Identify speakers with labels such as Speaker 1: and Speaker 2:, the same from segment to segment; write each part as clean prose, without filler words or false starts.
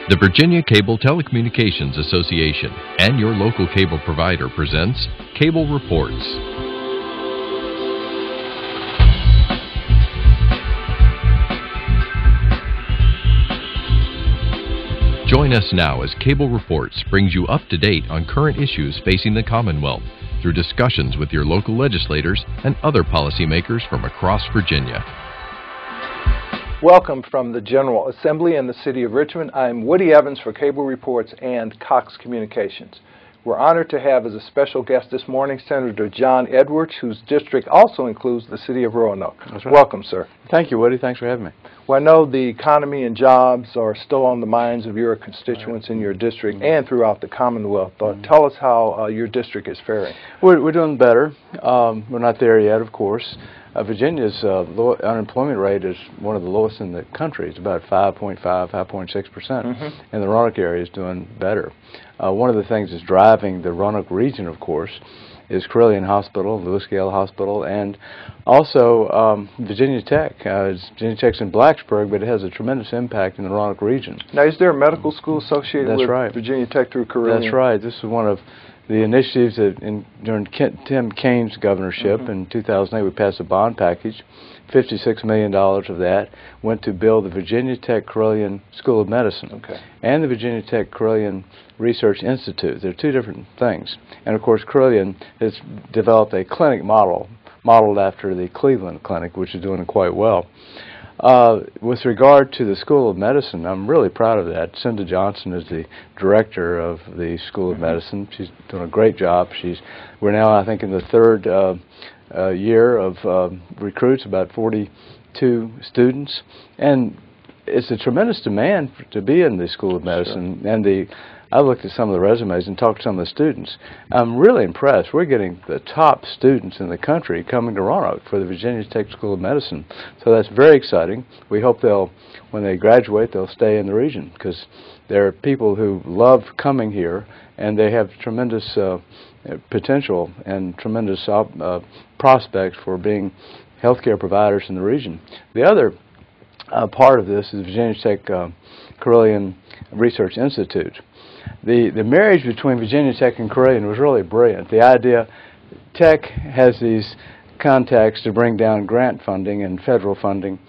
Speaker 1: The Virginia Cable Telecommunications Association and your local cable provider presents Cable Reports. Join us now as Cable Reports brings you up to date on current issues facing the Commonwealth through discussions with your local legislators and other policymakers from across Virginia.
Speaker 2: Welcome from the General Assembly in the City of Richmond. I'm Woody Evans for Cable Reports and Cox Communications. We're honored to have as a special guest this morning Senator John Edwards, whose district also includes the City of Roanoke.
Speaker 3: That's right.
Speaker 2: Welcome, sir.
Speaker 3: Thank you, Woody. Thanks for having me.
Speaker 2: Well, I know the economy and jobs are still on the minds of your constituents in your district and throughout the Commonwealth. Tell us how your district is faring.
Speaker 3: We're doing better. We're not there yet, of course. Virginia's unemployment rate is one of the lowest in the country. It's about 5.6%, and the Roanoke area is doing better. One of the things that's driving the Roanoke region, of course, is Carilion Hospital, Lewis Gale Hospital, and also Virginia Tech. Virginia Tech's in Blacksburg, but it has a tremendous impact in the Roanoke region.
Speaker 2: Now, is there a medical school associated with
Speaker 3: right.
Speaker 2: Virginia Tech through Carilion?
Speaker 3: That's right. This is one of the initiatives that during Tim Kaine's governorship in 2008, we passed a bond package. $56 million of that went to build the Virginia Tech Carilion School of Medicine and the Virginia Tech Carilion Research Institute. They're two different things. And of course, Carilion has developed a clinic modeled after the Cleveland Clinic, which is doing quite well. With regard to the School of Medicine, I'm really proud of that. Cinda Johnson is the director of the School of Medicine. She's doing a great job. We're now, I think, in the third year of recruits, about 42 students, and it's a tremendous demand to be in the School of Medicine. And I looked at some of the resumes and talked to some of the students. I'm really impressed. We're getting the top students in the country coming to Roanoke for the Virginia Tech School of Medicine. So that's very exciting. We hope when they graduate, they'll stay in the region, because there are people who love coming here, and they have tremendous potential and tremendous prospects for being healthcare providers in the region. The other part of this is Virginia Tech Carilion Research Institute. The marriage between Virginia Tech and Carilion was really brilliant. The idea, Tech has these contacts to bring down grant funding and federal funding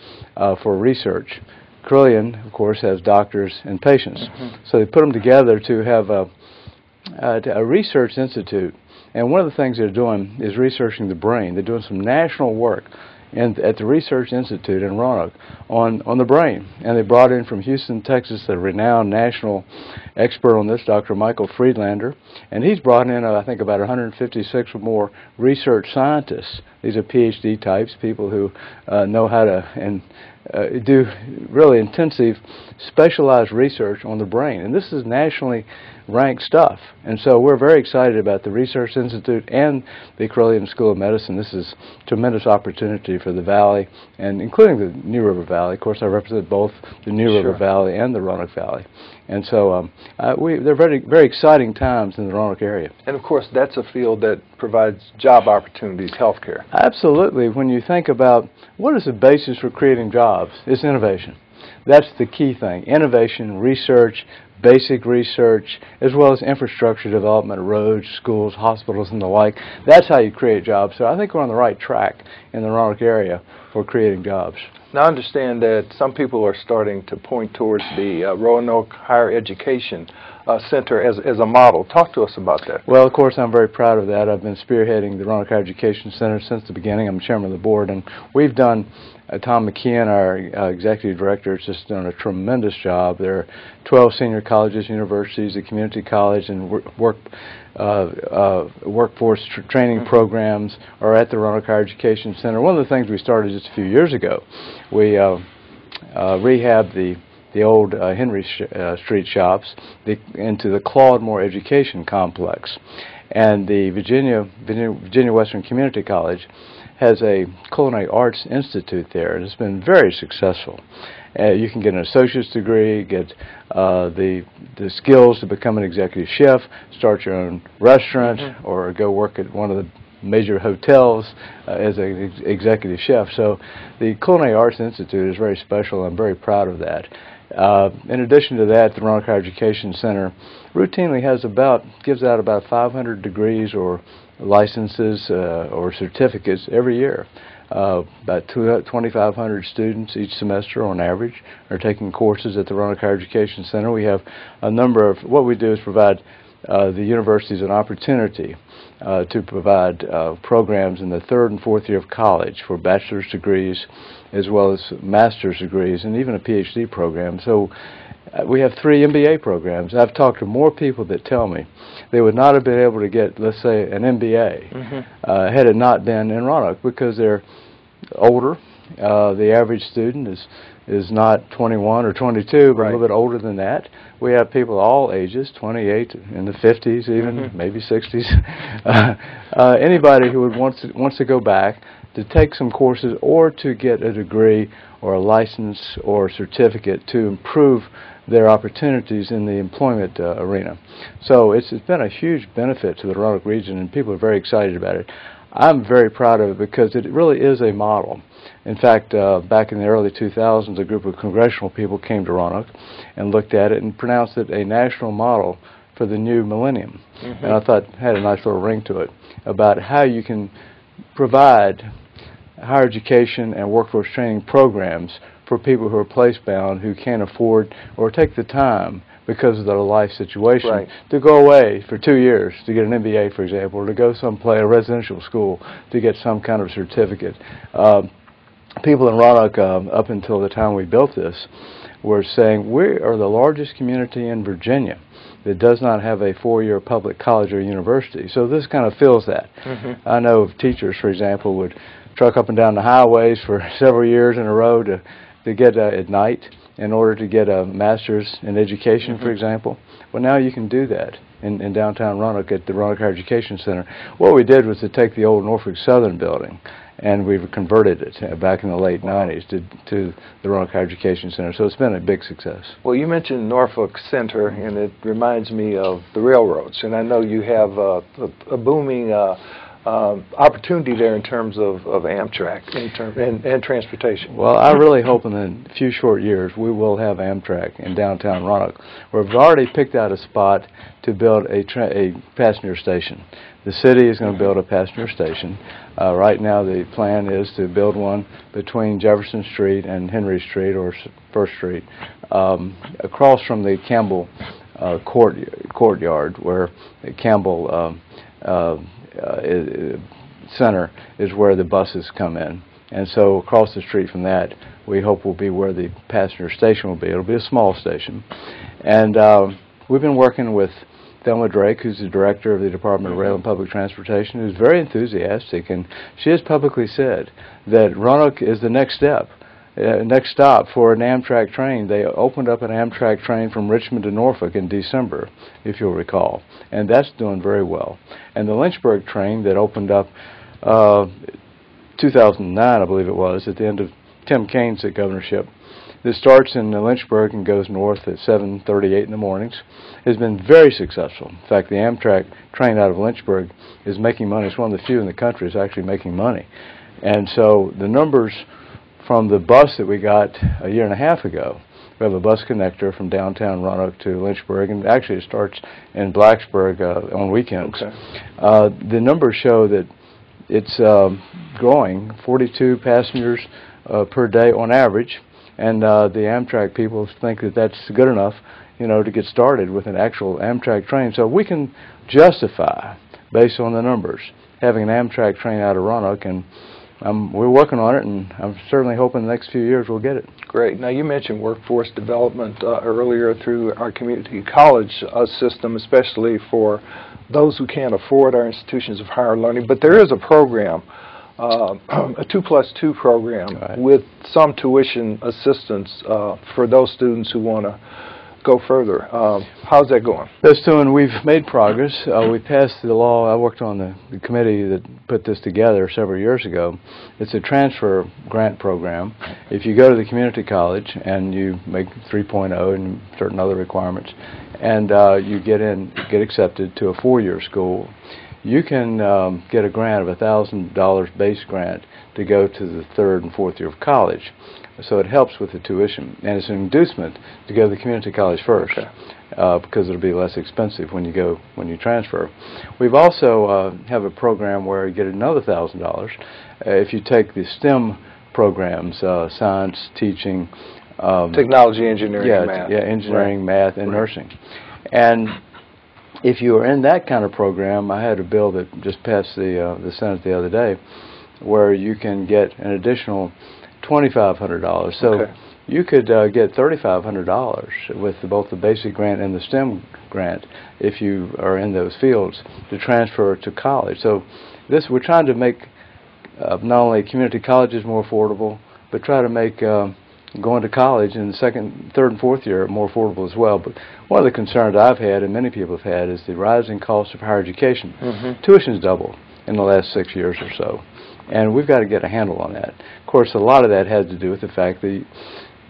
Speaker 3: for research. Carilion, of course, has doctors and patients. So they put them together to have a research institute. And one of the things they're doing is researching the brain. They're doing some national work at the Research Institute in Roanoke on the brain. And they brought in from Houston, Texas, a renowned national expert on this, Dr. Michael Friedlander. And he's brought in, I think, about 156 or more research scientists. These are PhD types, people who know how to do really intensive, specialized research on the brain. And this is nationally ranked stuff. And so we're very excited about the Research Institute and the Carilion School of Medicine. This is a tremendous opportunity for the Valley, and including the New River Valley. Of course, I represent both the New River Valley and the Roanoke Valley. And so they're very, very exciting times in the Roanoke area.
Speaker 2: And of course, that's a field that provides job opportunities, healthcare.
Speaker 3: Absolutely. When you think about what is the basis for creating jobs, it's innovation. That's the key thing. Innovation, research, basic research, as well as infrastructure development, roads, schools, hospitals, and the like. That's how you create jobs. So I think we're on the right track in the Roanoke area for creating jobs.
Speaker 2: Now, I understand that some people are starting to point towards the Roanoke Higher Education Center as a model. Talk to us about that.
Speaker 3: Well, of course, I'm very proud of that. I've been spearheading the Roanoke Higher Education Center since the beginning. I'm chairman of the board, and we've done Tom McKeon, our executive director, has just done a tremendous job. There are 12 senior colleges, universities, a community college, and workforce training programs are at the Roanoke Higher Education Center. One of the things we started just a few years ago, we rehabbed the old Henry Street shops into the Claude Moore Education Complex. And the Virginia Western Community College has a Culinary Arts Institute there, and it's been very successful. You can get an associate's degree, get the skills to become an executive chef, start your own restaurant, or go work at one of the major hotels as an executive chef. So the Culinary Arts Institute is very special. I'm very proud of that. In addition to that, the Roanoke Higher Education Center routinely gives out about 500 degrees or licenses or certificates every year. About 2,500 students each semester on average are taking courses at the Roanoke Higher Education Center. We have a number of, what we do is provide the universities an opportunity to provide programs in the 3rd and 4th year of college for bachelor's degrees as well as master's degrees and even a PhD program. So we have 3 MBA programs. I've talked to more people that tell me they would not have been able to get, let's say, an MBA had it not been in Roanoke because they're older. The average student is not 21 or 22, but a little bit older than that. We have people all ages, 28, in the 50s even, maybe 60s. Anybody who wants to go back to take some courses or to get a degree or a license or certificate to improve their opportunities in the employment arena. So it's been a huge benefit to the Roanoke region, and people are very excited about it. I'm very proud of it because it really is a model. In fact, back in the early 2000s, a group of congressional people came to Roanoke and looked at it and pronounced it a national model for the new millennium. And I thought it had a nice little ring to it about how you can provide higher education and workforce training programs for people who are place-bound, who can't afford or take the time because of their life situation to go away for 2 years to get an MBA, for example, or to go someplace, a residential school, to get some kind of certificate. People in Roanoke, up until the time we built this, were saying we are the largest community in Virginia that does not have a 4-year public college or university. So this kind of fills that. I know of teachers, for example, would truck up and down the highways for several years in a row to get at night in order to get a master's in education, for example. Well, now you can do that in downtown Roanoke at the Roanoke Higher Education Center. What we did was to take the old Norfolk Southern building, and we've converted it back in the late 90s to the Roanoke Higher Education Center. So it's been a big success.
Speaker 2: Well, you mentioned Norfolk Center, and it reminds me of the railroads. And I know you have a booming opportunity there in terms of Amtrak and transportation.
Speaker 3: Well, I really hope in a few short years we will have Amtrak in downtown Roanoke. We've already picked out a spot to build a passenger station. The city is going to build a passenger station. Right now the plan is to build one between Jefferson Street and Henry Street, or First Street, across from the Campbell courtyard, where the Campbell Center is where the buses come in. And so across the street from that, we hope will be where the passenger station will be. It'll be a small station. And we've been working with Thelma Drake, who's the director of the Department of Rail and Public Transportation, who's very enthusiastic, and she has publicly said that Roanoke is the next step. Next stop for an Amtrak train. They opened up an Amtrak train from Richmond to Norfolk in December, if you'll recall, and that's doing very well. And the Lynchburg train that opened up 2009, I believe it was, at the end of Tim Kaine's governorship, that starts in Lynchburg and goes north at 7:38 in the mornings, has been very successful. In fact, the Amtrak train out of Lynchburg is making money. It's one of the few in the country that's actually making money. And so the numbers from the bus that we got a year and a half ago, we have a bus connector from downtown Roanoke to Lynchburg, and actually it starts in Blacksburg on weekends. The numbers show that it's growing, 42 passengers per day on average, and the Amtrak people think that that's good enough, to get started with an actual Amtrak train. So we can justify, based on the numbers, having an Amtrak train out of Roanoke, and we're working on it, and I'm certainly hoping the next few years we'll get it.
Speaker 2: Great. Now, you mentioned workforce development earlier through our community college system, especially for those who can't afford our institutions of higher learning. But there is a program, a 2+2 program, with some tuition assistance for those students who want to go further. How's that going?
Speaker 3: That's doing. We've made progress. We passed the law. I worked on the committee that put this together several years ago. It's a transfer grant program. If you go to the community college and you make 3.0 and certain other requirements, and you get accepted to a 4-year school, you can get a grant of $1,000 base grant to go to the 3rd and 4th year of college. So it helps with the tuition, and it's an inducement to go to the community college first.
Speaker 2: Okay.
Speaker 3: Because it'll be less expensive when you transfer. We've also have a program where you get another $1,000 if you take the STEM programs, science, teaching,
Speaker 2: technology, engineering, math.
Speaker 3: Yeah, engineering,
Speaker 2: right.
Speaker 3: math, and nursing. And if you are in that kind of program, I had a bill that just passed the Senate the other day, where you can get an additional $2,500. So
Speaker 2: okay.
Speaker 3: you could get $3,500 with both the basic grant and the STEM grant if you are in those fields to transfer to college. So we're trying to make not only community colleges more affordable, but try to make going to college in the 2nd, 3rd, and 4th year more affordable as well. But one of the concerns I've had, and many people have had, is the rising cost of higher education.
Speaker 2: Mm-hmm.
Speaker 3: Tuition's doubled in the last 6 years or so, and we've got to get a handle on that. Of course, a lot of that has to do with the fact that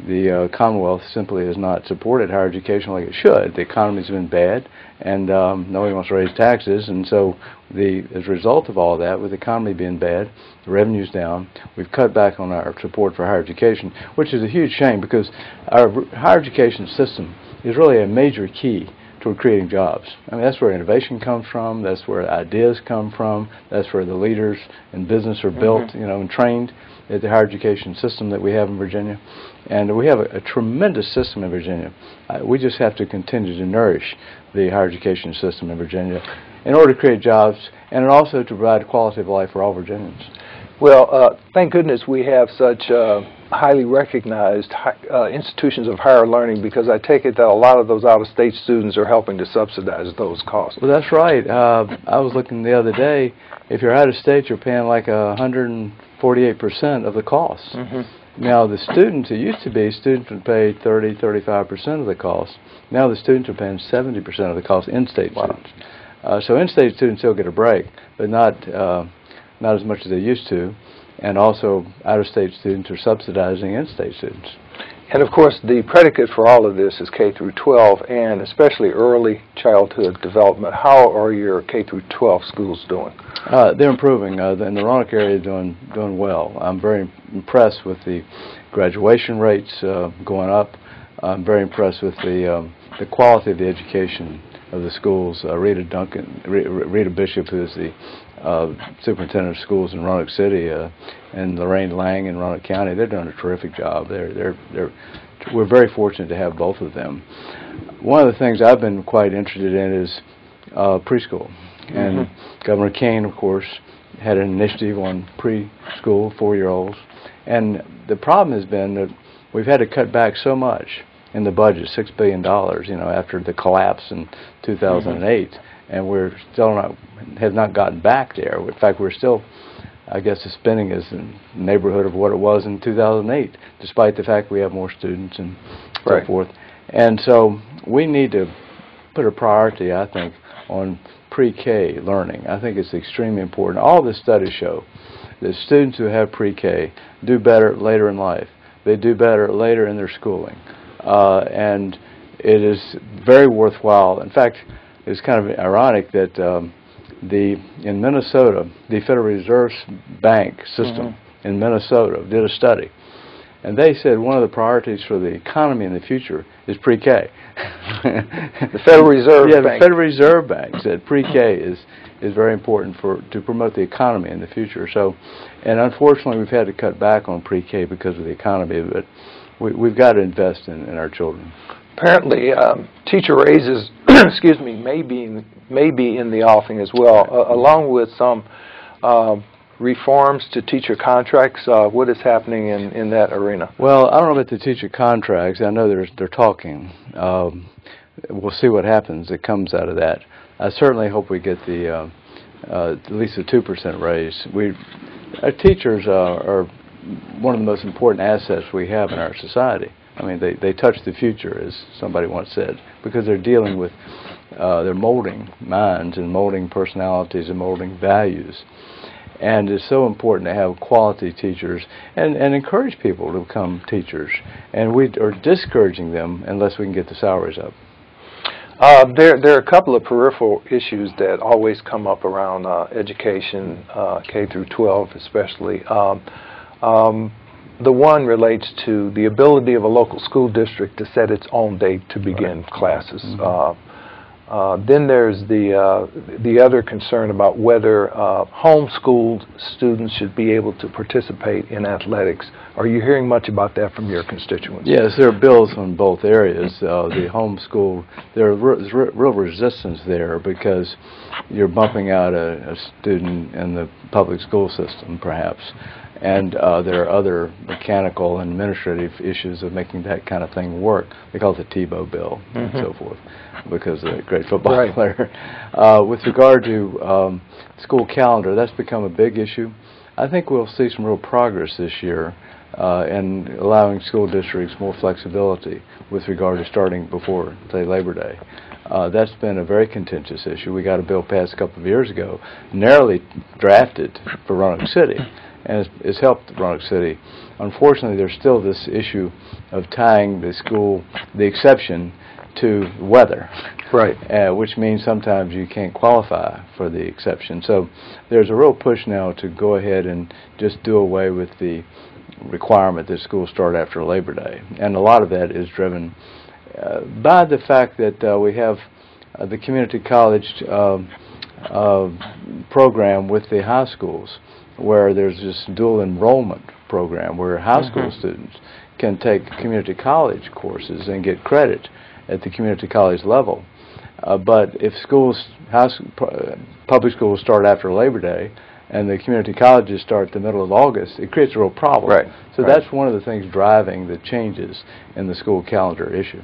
Speaker 3: the Commonwealth simply has not supported higher education like it should. The economy's been bad, and nobody wants to raise taxes, and so as a result of all that, with the economy being bad, the revenue's down, we've cut back on our support for higher education, which is a huge shame because our higher education system is really a major key toward creating jobs. I mean, that's where innovation comes from, that's where ideas come from, that's where the leaders in business are built,
Speaker 2: mm-hmm.
Speaker 3: and trained at the higher education system that we have in Virginia. And we have a tremendous system in Virginia. We just have to continue to nourish the higher education system in Virginia in order to create jobs and also to provide quality of life for all Virginians.
Speaker 2: Well, thank goodness we have such highly recognized institutions of higher learning, because I take it that a lot of those out-of-state students are helping to subsidize those costs.
Speaker 3: Well, that's right. I was looking the other day. If you're out of state, you're paying like 148% of the cost.
Speaker 2: Mm-hmm.
Speaker 3: Now, the students, it used to be students would pay 30, 35% of the cost. Now the students are paying 70% of the cost, in-state students. So in-state students still get a break, but not as much as they used to. And also, out-of-state students are subsidizing in-state students.
Speaker 2: And of course, the predicate for all of this is K through 12, and especially early childhood development. How are your K through 12 schools doing?
Speaker 3: They're improving. In the Roanoke area, doing well. I'm very impressed with the graduation rates going up. I'm very impressed with the quality of the education of the schools. Rita Bishop, who is the superintendent of schools in Roanoke City, and Lorraine Lang in Roanoke County, they're doing a terrific job. We're very fortunate to have both of them. One of the things I've been quite interested in is preschool. And Governor Kane, of course, had an initiative on preschool, 4-year-olds. And the problem has been that we've had to cut back so much in the budget, $6 billion, after the collapse in 2008. And we're still have not gotten back there. In fact, we're still, I guess the spending is in the neighborhood of what it was in 2008, despite the fact we have more students and so forth. And so we need to put a priority, I think, on pre-K learning. I think it's extremely important. All the studies show that students who have pre-K do better later in life. They do better later in their schooling. And it is very worthwhile. In fact, it's kind of ironic that in Minnesota, the Federal Reserve Bank system in Minnesota did a study. And they said one of the priorities for the economy in the future is pre-K.
Speaker 2: The Federal Reserve Bank.
Speaker 3: Yeah, the Federal Reserve Bank said pre-K is very important to promote the economy in the future. So, and unfortunately, we've had to cut back on pre-K because of the economy, but we've got to invest in our children.
Speaker 2: Apparently, teacher raises, excuse me, may be in the offing as well, along with some reforms to teacher contracts. What is happening in that arena?
Speaker 3: Well, I don't know about the teacher contracts. I know they're talking. We'll see what happens that comes out of that. I certainly hope we get the at least a 2% raise. Our teachers are one of the most important assets we have in our society. I mean, they touch the future, as somebody once said, because they're dealing with, they're molding minds and molding personalities and molding values. And it's so important to have quality teachers and encourage people to become teachers. And we are discouraging them unless we can get the salaries up.
Speaker 2: There are a couple of peripheral issues that always come up around education, K through 12 especially. The one relates to the ability of a local school district to set its own date to begin classes. Then there's the other concern about whether homeschooled students should be able to participate in athletics. Are you hearing much about that from your constituents?
Speaker 3: Yes, there are bills on both areas. The homeschool, there's real resistance there because you're bumping out a student in the public school system, perhaps. And there are other mechanical and administrative issues of making that kind of thing work. They call it the Tebow bill and so forth, because of the great football player. With regard to school calendar, that's become a big issue. I think we'll see some real progress this year in allowing school districts more flexibility with regard to starting before, say, Labor Day. That's been a very contentious issue. We got a bill passed a couple of years ago, narrowly drafted for Roanoke City, and it's helped Roanoke City. Unfortunately, there's still this issue of tying the exception to weather, which means sometimes you can't qualify for the exception. So there's a real push now to go ahead and just do away with the requirement that schools start after Labor Day, and a lot of that is driven by the fact that we have the community college program with the high schools, where there's this dual enrollment program where high school students can take community college courses and get credit at the community college level. But if public schools start after Labor Day and the community colleges start the middle of August, it creates a real problem. So that's one of the things driving the changes in the school calendar issue.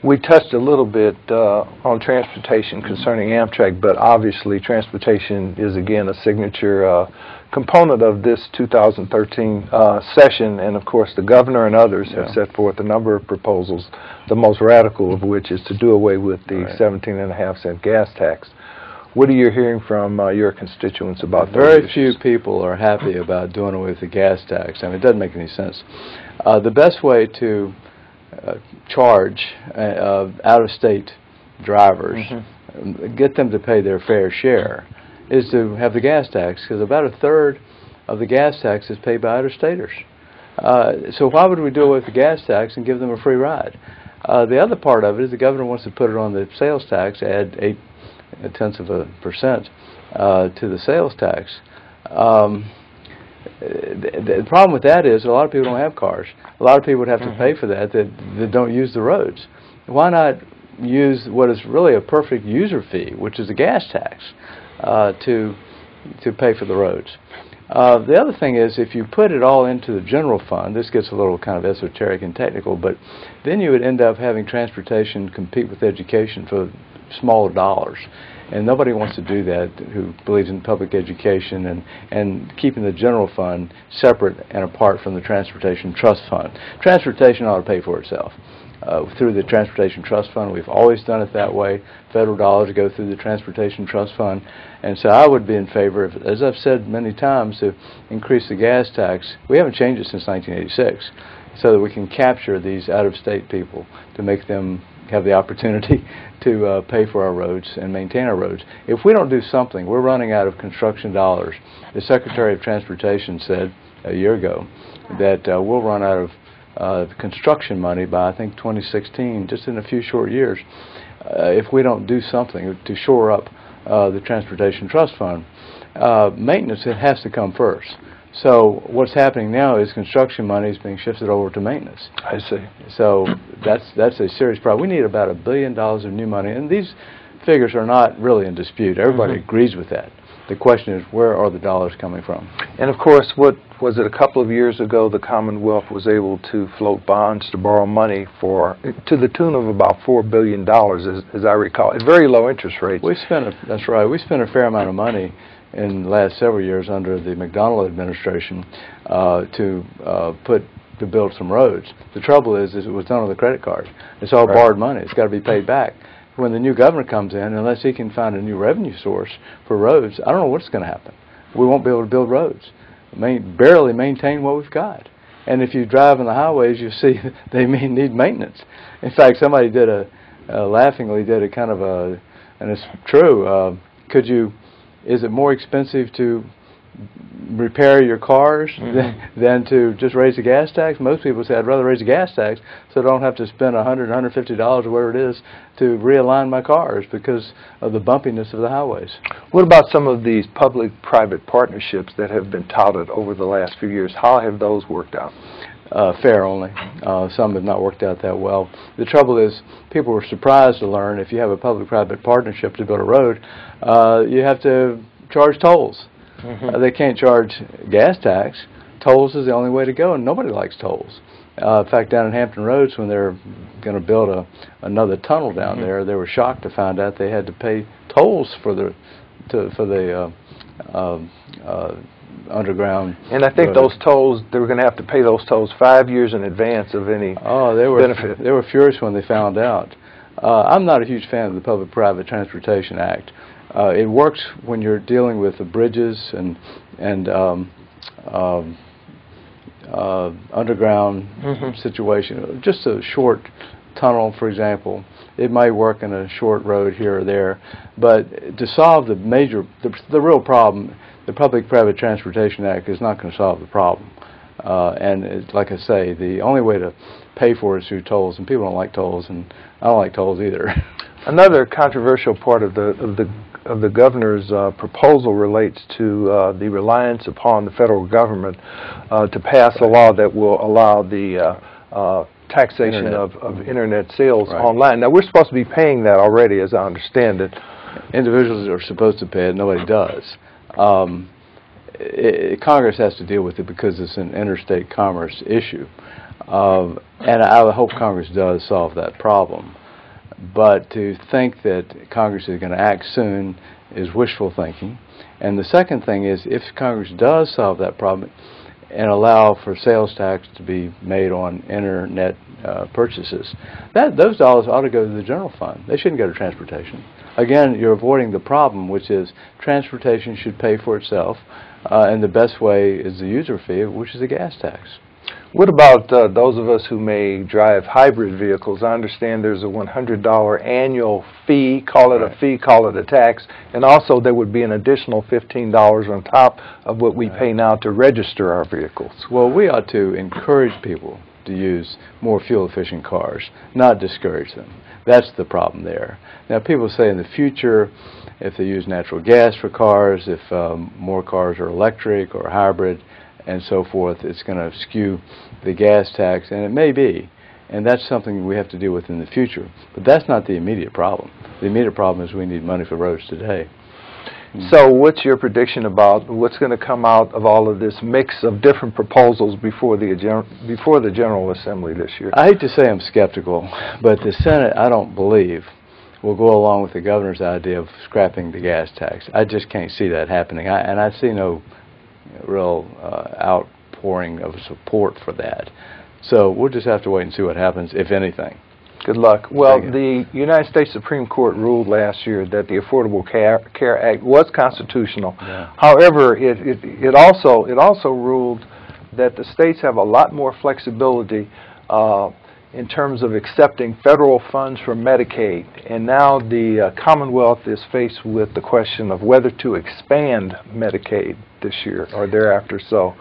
Speaker 2: We touched a little bit on transportation concerning Amtrak, but obviously transportation is again a signature component of this 2013 session, and of course the governor and others have set forth a number of proposals, the most radical of which is to do away with the 17.5-cent gas tax. What are you hearing from your constituents about those
Speaker 3: Very
Speaker 2: issues?
Speaker 3: few people are happy about doing away with the gas tax. I mean, it doesn't make any sense. The best way to charge out-of-state drivers, get them to pay their fair share, is to have the gas tax, because about a third of the gas tax is paid by out-of-staters. So why would we do away with the gas tax and give them a free ride? The other part of it is the governor wants to put it on the sales tax, add 0.8% to the sales tax. The problem with that is a lot of people don't have cars. A lot of people would have to pay for that don't use the roads. Why not use what is really a perfect user fee, which is a gas tax, to pay for the roads? The other thing is, if you put it all into the general fund, this gets a little kind of esoteric and technical, but then you would end up having transportation compete with education for smaller dollars. And nobody wants to do that who believes in public education and keeping the general fund separate and apart from the Transportation Trust Fund. Transportation ought to pay for itself. Through the Transportation Trust Fund, we've always done it that way. Federal dollars go through the Transportation Trust Fund. And so I would be in favor of, as I've said many times, to increase the gas tax. We haven't changed it since 1986, so that we can capture these out-of-state people to make them have the opportunity to pay for our roads and maintain our roads. If we don't do something, we're running out of construction dollars. The Secretary of Transportation said a year ago that we'll run out of construction money by, I think, 2016, just in a few short years, if we don't do something to shore up the Transportation Trust Fund. Maintenance, it has to come first. So what's happening now is construction money is being shifted over to maintenance.
Speaker 2: I see.
Speaker 3: So that's a serious problem. We need about $1 billion of new money, and these figures are not really in dispute. Everybody agrees with that. The question is, where are the dollars coming from? And
Speaker 2: of course, what was it, a couple of years ago, the Commonwealth was able to float bonds to borrow money to the tune of about $4 billion, as I recall, at very low interest rates.
Speaker 3: That's right. We spent a fair amount of money in the last several years under the McDonnell administration to build some roads. The trouble is it was done with a credit card. It's all borrowed money. It's got to be paid back. When the new governor comes in, unless he can find a new revenue source for roads, I don't know what's going to happen. We won't be able to build roads. Barely maintain what we've got. And if you drive on the highways, you see they may need maintenance. In fact, somebody did a laughingly did a kind of a, and it's true, is it more expensive to repair your cars than to just raise the gas tax? Most people say, I'd rather raise the gas tax so I don't have to spend $100, $150 or whatever it is to realign my cars because of the bumpiness of the highways.
Speaker 2: What about some of these public-private partnerships that have been touted over the last few years? How have those worked out?
Speaker 3: Fair only. Some have not worked out that well. The trouble is, people were surprised to learn if you have a public-private partnership to build a road, you have to charge tolls. They can't charge gas tax. Tolls is the only way to go, and nobody likes tolls. In fact, down in Hampton Roads, when they're going to build another tunnel down there, they were shocked to find out they had to pay tolls for the underground.
Speaker 2: And I think those tolls, they were going to have to pay those tolls 5 years in advance of any benefit.
Speaker 3: They were furious when they found out. I'm not a huge fan of the Public-Private Transportation Act. It works when you're dealing with the bridges and underground situation. Just a short tunnel, for example, it might work in a short road here or there. But to solve the real problem, the Public-Private Transportation Act is not going to solve the problem. And like I say, the only way to pay for it is through tolls, and people don't like tolls, and I don't like tolls either.
Speaker 2: Another controversial part of the governor's proposal relates to the reliance upon the federal government to pass a law that will allow the taxation of internet sales online. Now, we're supposed to be paying that already, as I understand it.
Speaker 3: Individuals are supposed to pay it. Nobody does. Congress has to deal with it because it's an interstate commerce issue. And I hope Congress does solve that problem. But to think that Congress is going to act soon is wishful thinking. And the second thing is, if Congress does solve that problem and allow for sales tax to be made on internet purchases, those dollars ought to go to the general fund. They shouldn't go to transportation. Again, you're avoiding the problem, which is transportation should pay for itself, and the best way is the user fee, which is a gas tax.
Speaker 2: What about those of us who may drive hybrid vehicles? I understand there's a $100 annual fee, call it a fee, call it a tax, and also there would be an additional $15 on top of what we pay now to register our vehicles.
Speaker 3: Well, we ought to encourage people to use more fuel-efficient cars, not discourage them. That's the problem there. Now, people say in the future, if they use natural gas for cars, if more cars are electric or hybrid, and so forth, it's going to skew the gas tax, and it may be, and that's something we have to deal with in the future. But that's not the immediate problem. The immediate problem is we need money for roads today.
Speaker 2: So what's your prediction about what's going to come out of all of this mix of different proposals before the General Assembly this year?
Speaker 3: I hate to say I'm skeptical, but the Senate, I don't believe, will go along with the governor's idea of scrapping the gas tax. I just can't see that happening, and I see no real outpouring of support for that. So we'll just have to wait and see what happens, if anything.
Speaker 2: Good luck. Well, the United States Supreme Court ruled last year that the Affordable Care Act was constitutional. Yeah. However, it also ruled that the states have a lot more flexibility in terms of accepting federal funds from Medicaid. And now the Commonwealth is faced with the question of whether to expand Medicaid this year or thereafter. So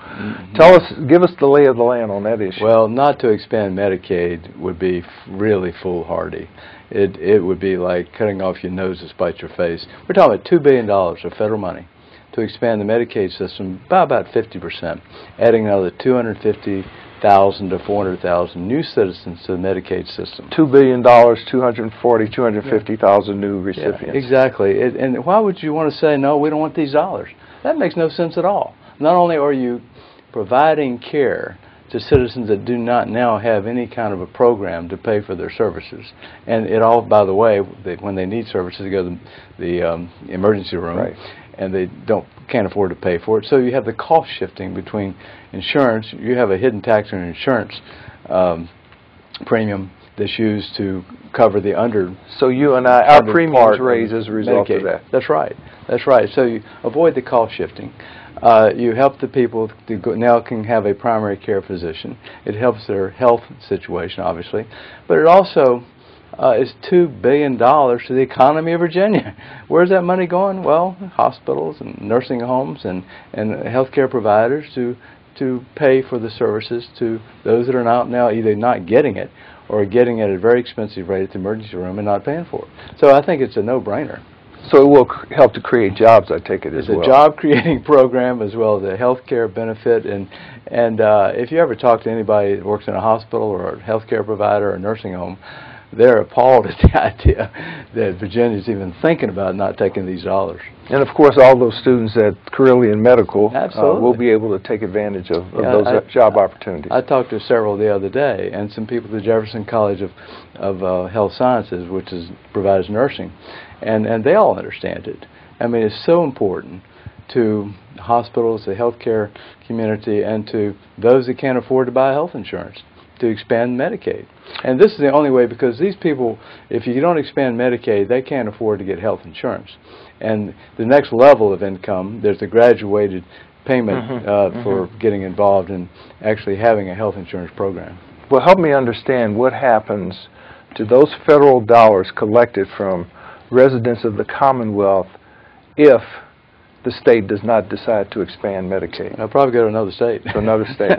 Speaker 2: give us the lay of the land on that issue.
Speaker 3: Well, not to expand Medicaid would be really foolhardy. It would be like cutting off your nose to spite your face. We're talking about $2 billion of federal money to expand the Medicaid system by about 50%, adding another 250,000 to 400,000 new citizens to the Medicaid system.
Speaker 2: $2 billion, 250,000 new recipients.
Speaker 3: Yeah, exactly. And why would you want to say, no, we don't want these dollars? That makes no sense at all. Not only are you providing care to citizens that do not now have any kind of a program to pay for their services, and it all, by the way, when they need services, they go to the emergency room, and they can't afford to pay for it. So you have the cost shifting between insurance. You have a hidden tax on insurance premium that's used to cover the under.
Speaker 2: So you and I, our premiums raise as a result of that.
Speaker 3: That's right. That's right. So you avoid the cost shifting. You help the people to now can have a primary care physician. It helps their health situation, obviously, but it also is $2 billion to the economy of Virginia. Where's that money going? Well, hospitals and nursing homes and healthcare providers to pay for the services to those that are now either not getting it or getting it at a very expensive rate at the emergency room and not paying for it. So I think it's a no-brainer.
Speaker 2: So it will help to create jobs, I take it, as well.
Speaker 3: It's a job-creating program as well as a health care benefit. And if you ever talk to anybody that works in a hospital or a health care provider or a nursing home, they're appalled at the idea that Virginia's even thinking about not taking these dollars.
Speaker 2: And, of course, all those students at Carilion Medical will be able to take advantage of those job opportunities.
Speaker 3: I talked to several the other day, and some people at the Jefferson College of Health Sciences, which provides nursing, and they all understand it. I mean, it's so important to hospitals, the healthcare community, and to those that can't afford to buy health insurance, to expand Medicaid. And this is the only way, because these people, if you don't expand Medicaid, they can't afford to get health insurance. And the next level of income, there's a graduated payment for getting involved in actually having a health insurance program.
Speaker 2: Well, help me understand what happens to those federal dollars collected from residents of the Commonwealth if the state does not decide to expand Medicaid.
Speaker 3: I'll probably go to another state.
Speaker 2: To another state.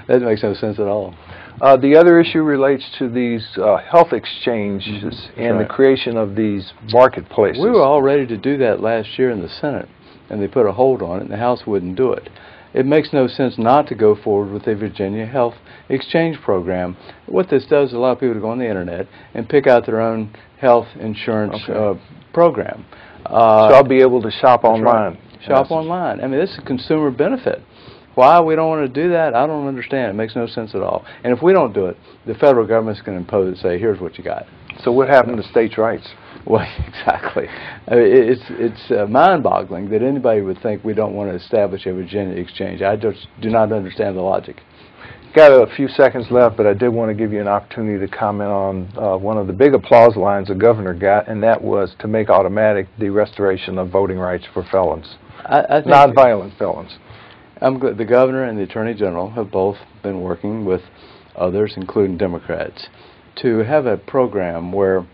Speaker 3: That makes no sense at all.
Speaker 2: The other issue relates to these health exchanges and the creation of these marketplaces.
Speaker 3: We were all ready to do that last year in the Senate, and they put a hold on it, and the House wouldn't do it. It makes no sense not to go forward with a Virginia health exchange program. What this does is allow people to go on the internet and pick out their own health insurance program.
Speaker 2: So I'll be able to shop online.
Speaker 3: Right. Shop online. I mean, this is a consumer benefit. Why we don't want to do that, I don't understand. It makes no sense at all. And if we don't do it, the federal government's going to impose and say, here's what you got.
Speaker 2: So what happened to states' rights?
Speaker 3: Well, exactly. I mean, it's mind-boggling that anybody would think we don't want to establish a Virginia exchange. I just do not understand the logic.
Speaker 2: Got a few seconds left, but I did want to give you an opportunity to comment on one of the big applause lines the governor got, and that was to make automatic the restoration of voting rights for felons,
Speaker 3: I think
Speaker 2: nonviolent felons.
Speaker 3: The governor and the attorney general have both been working with others, including Democrats, to have a program where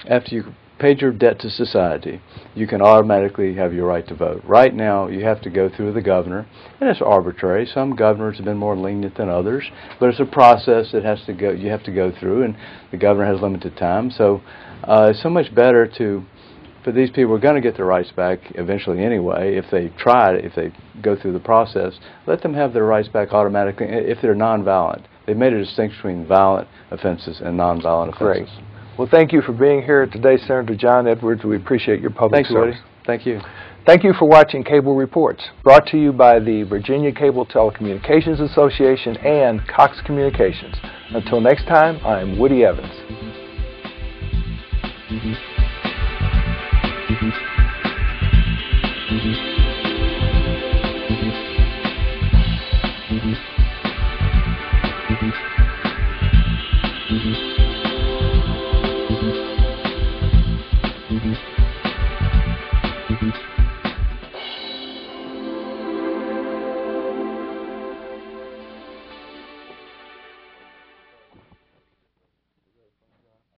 Speaker 3: after you paid your debt to society, you can automatically have your right to vote. Right now, you have to go through the governor, and it's arbitrary. Some governors have been more lenient than others, but it's a process that has to go. You have to go through, and the governor has limited time. So it's so much better for these people who are going to get their rights back eventually anyway, if they try it, if they go through the process, let them have their rights back automatically if they're nonviolent. They've made a distinction between violent offenses and nonviolent offenses.
Speaker 2: Great. Well, thank you for being here today, Senator John Edwards. We appreciate your public service.
Speaker 3: Thanks, Woody. Thank you.
Speaker 2: Thank you for watching Cable Reports, brought to you by the Virginia Cable Telecommunications Association and Cox Communications. Until next time, I'm Woody Evans. Mm-hmm.